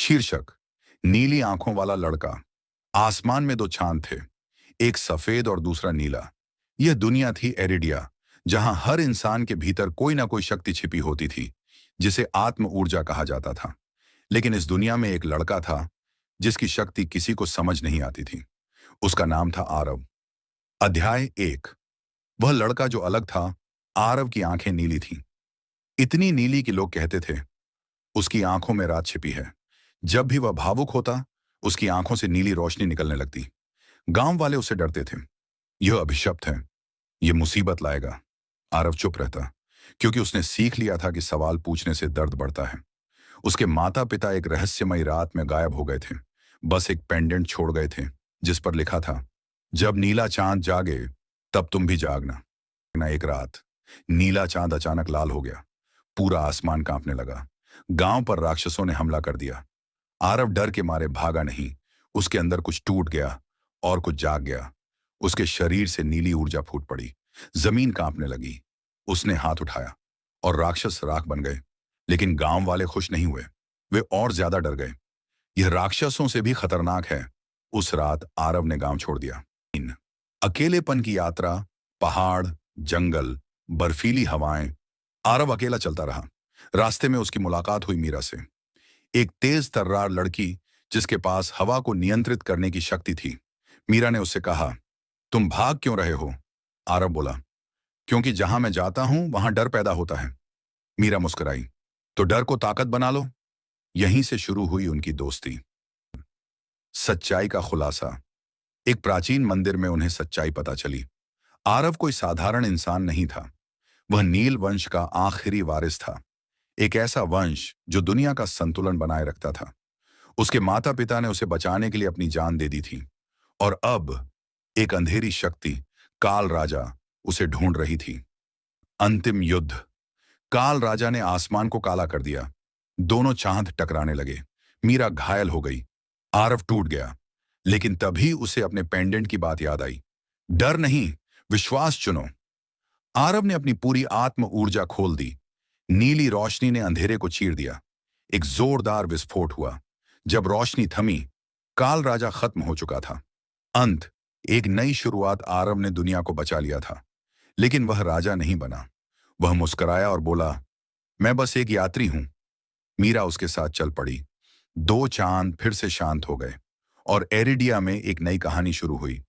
शीर्षक: नीली आंखों वाला लड़का। आसमान में दो चांद थे, एक सफेद और दूसरा नीला। यह दुनिया थी एरिडिया, जहां हर इंसान के भीतर कोई ना कोई शक्ति छिपी होती थी, जिसे आत्म ऊर्जा कहा जाता था। लेकिन इस दुनिया में एक लड़का था जिसकी शक्ति किसी को समझ नहीं आती थी। उसका नाम था आरव। अध्याय 1। वह लड़का जो अलग था। आरव की आंखें नीली थीं, इतनी नीली कि लोग कहते थे उसकी आंखों में रात छिपी है। जब भी वह भावुक होता, उसकी आंखों से नीली रोशनी निकलने लगती। गांव वाले उससे डरते थे। यह अभिशप्त है, यह मुसीबत लाएगा। आरव चुप रहता, क्योंकि उसने सीख लिया था कि सवाल पूछने से दर्द बढ़ता है। उसके माता पिता एक रहस्यमयी रात में गायब हो गए थे। बस एक पेंडेंट छोड़ गए थे, जिस पर लिखा था, जब नीला चांद जागे तब तुम भी जागना। एक रात नीला चांद अचानक लाल हो गया। पूरा आसमान कांपने लगा। गांव पर राक्षसों ने हमला कर दिया। आरव डर के मारे भागा नहीं। उसके अंदर कुछ टूट गया और कुछ जाग गया। उसके शरीर से नीली ऊर्जा फूट पड़ी। जमीन कांपने लगी। उसने हाथ उठाया और राक्षस राख बन गए। लेकिन गांव वाले खुश नहीं हुए। वे और ज्यादा डर गए। यह राक्षसों से भी खतरनाक है। उस रात आरव ने गांव छोड़ दिया। अकेलेपन की यात्रा, पहाड़, जंगल, बर्फीली हवाएं। आरव अकेला चलता रहा। रास्ते में उसकी मुलाकात हुई मीरा से, एक तेज तर्रार लड़की जिसके पास हवा को नियंत्रित करने की शक्ति थी। मीरा ने उससे कहा, तुम भाग क्यों रहे हो? आरव बोला, क्योंकि जहां मैं जाता हूं वहां डर पैदा होता है। मीरा मुस्कुराई, तो डर को ताकत बना लो। यहीं से शुरू हुई उनकी दोस्ती। सच्चाई का खुलासा। एक प्राचीन मंदिर में उन्हें सच्चाई पता चली। आरव कोई साधारण इंसान नहीं था। वह नील वंश का आखिरी वारिस था। एक ऐसा वंश जो दुनिया का संतुलन बनाए रखता था। उसके माता पिता ने उसे बचाने के लिए अपनी जान दे दी थी। और अब एक अंधेरी शक्ति, काल राजा, उसे ढूंढ रही थी। अंतिम युद्ध। काल राजा ने आसमान को काला कर दिया। दोनों चांद टकराने लगे। मीरा घायल हो गई। आरव टूट गया। लेकिन तभी उसे अपने पेंडेंट की बात याद आई। डर नहीं, विश्वास चुनो। आरव ने अपनी पूरी आत्म ऊर्जा खोल दी। नीली रोशनी ने अंधेरे को चीर दिया। एक जोरदार विस्फोट हुआ। जब रोशनी थमी, काल राजा खत्म हो चुका था। अंत, एक नई शुरुआत। आरव ने दुनिया को बचा लिया था, लेकिन वह राजा नहीं बना। वह मुस्कुराया और बोला, मैं बस एक यात्री हूं। मीरा उसके साथ चल पड़ी। दो चांद फिर से शांत हो गए और एरिडिया में एक नई कहानी शुरू हुई।